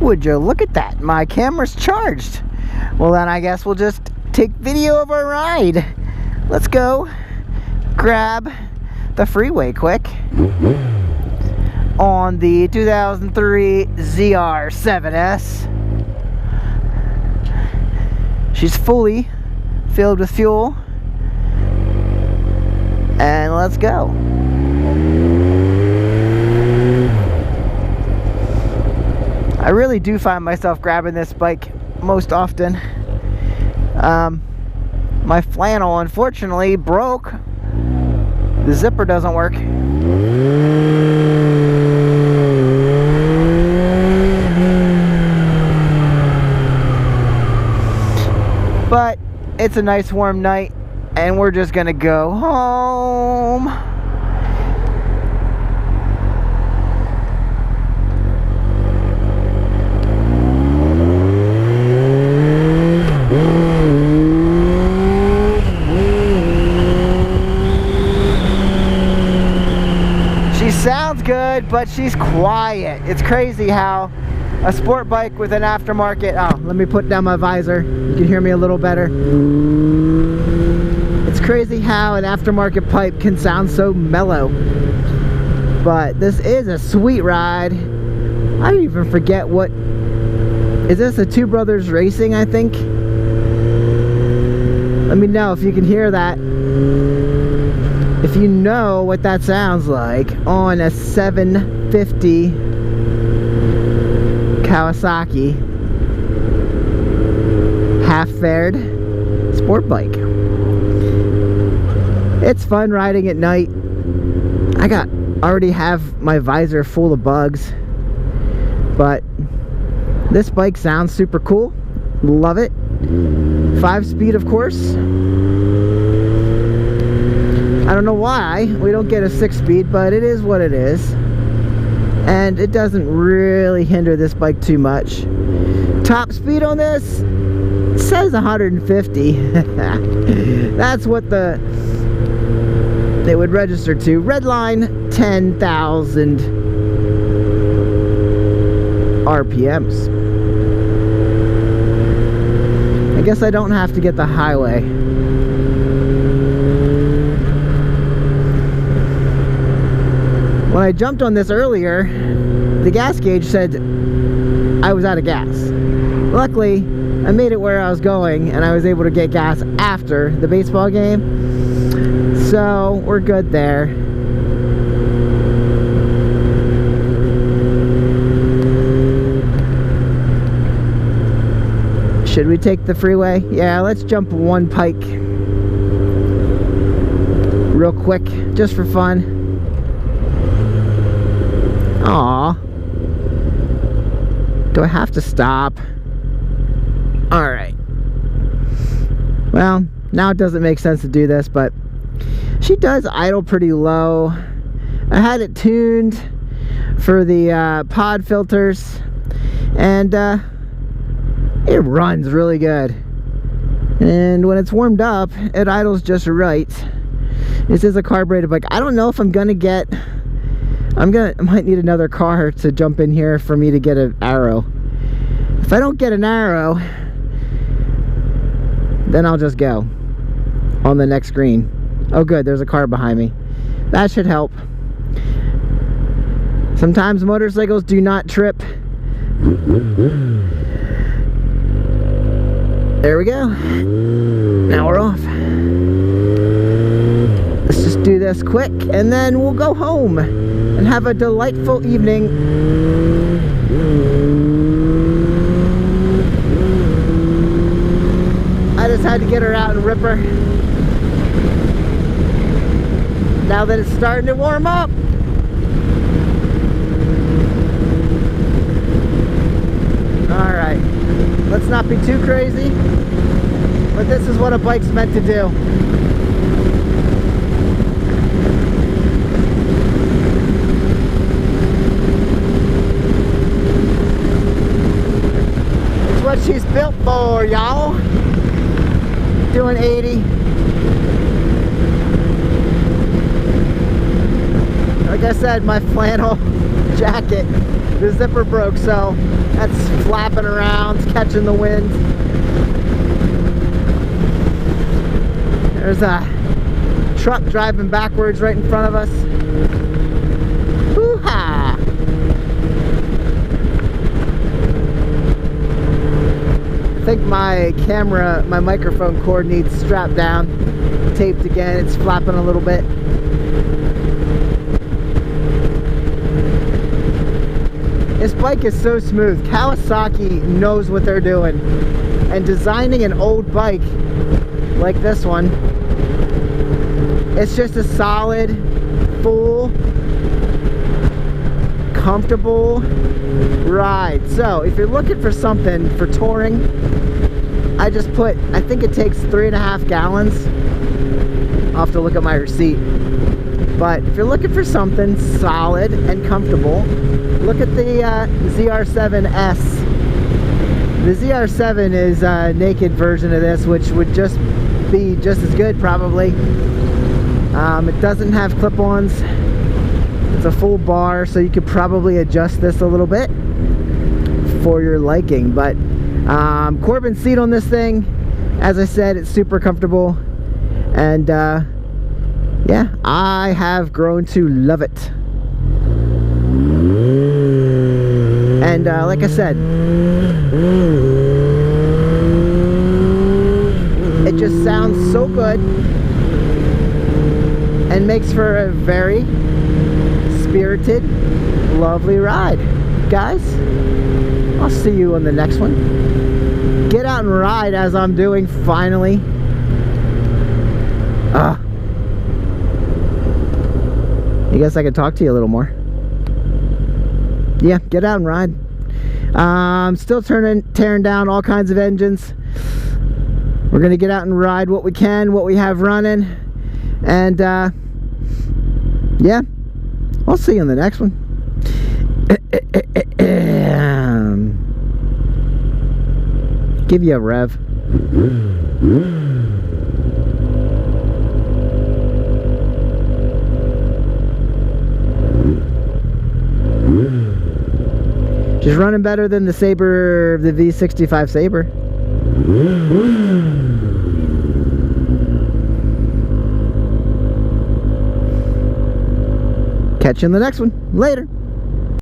Would you look at that? My camera's charged. Well, then I guess we'll just take video of our ride. Let's go grab the freeway quick on the 2003 ZR7S. She's fully filled with fuel. And let's go. I really do find myself grabbing this bike most often. My flannel unfortunately broke. The zipper doesn't work. But it's a nice warm night and we're just gonna go home. Sounds good, but she's quiet. It's crazy how a sport bike with an aftermarket... Oh, let me put down my visor. You can hear me a little better. It's crazy how an aftermarket pipe can sound so mellow. But this is a sweet ride. I even forget what... Is this a Two Brothers Racing, I think? Let me know if you can hear that. If you know what that sounds like on a 750 Kawasaki half-faired sport bike. It's fun riding at night. I already have my visor full of bugs, but this bike sounds super cool. Love it. 5-speed, of course. I don't know why we don't get a 6-speed, but it is what it is. And it doesn't really hinder this bike too much. Top speed on this says 150. That's what they would register to. Red line, 10,000 RPMs. I guess I don't have to get the highway. When I jumped on this earlier, the gas gauge said I was out of gas. Luckily, I made it where I was going and I was able to get gas after the baseball game. So, we're good there. Should we take the freeway? Yeah, let's jump one pike real quick, just for fun. Aw. Do I have to stop? Alright. Well, now it doesn't make sense to do this, but she does idle pretty low. I had it tuned for the pod filters, and it runs really good. And when it's warmed up, it idles just right. This is a carbureted bike. I don't know if I'm gonna get... I might need another car to jump in here for me to get an arrow. If I don't get an arrow, then I'll just go on the next green. Oh good, there's a car behind me. That should help. Sometimes motorcycles do not trip. There we go. Now we're off. Let's just do this quick and then we'll go home and have a delightful evening. I just had to get her out and rip her. Now that it's starting to warm up. Alright, let's not be too crazy, but this is what a bike's meant to do. What she's built for, y'all. Doing 80. like I said, my flannel jacket, the zipper broke, so that's flapping around, it's catching the wind. There's a truck driving backwards right in front of us. Hoo-ha! I think my camera, my microphone cord needs strapped down, taped again. It's flapping a little bit. This bike is so smooth. Kawasaki knows what they're doing, and designing an old bike like this one, it's just a solid, full, comfortable ride. So if you're looking for something for touring, I just put, I think it takes 3.5 gallons. I'll have to look at my receipt. But if you're looking for something solid and comfortable, look at the ZR7S. The ZR7 is a naked version of this, which would just be just as good probably. It doesn't have clip-ons. It's a full bar, so you could probably adjust this a little bit for your liking. But Corbin seat on this thing, as I said, it's super comfortable, and yeah, I have grown to love it. And like I said, it just sounds so good and makes for a very spirited, lovely ride. Guys, I'll see you on the next one. Get out and ride as I'm doing finally. I guess I could talk to you a little more. Yeah, get out and ride. Still tearing down all kinds of engines. We're gonna get out and ride what we can, what we have running, and yeah, I'll see you in the next one. Give you a rev. Just running better than the Sabre, the V65 Sabre. Catch you in the next one. Later.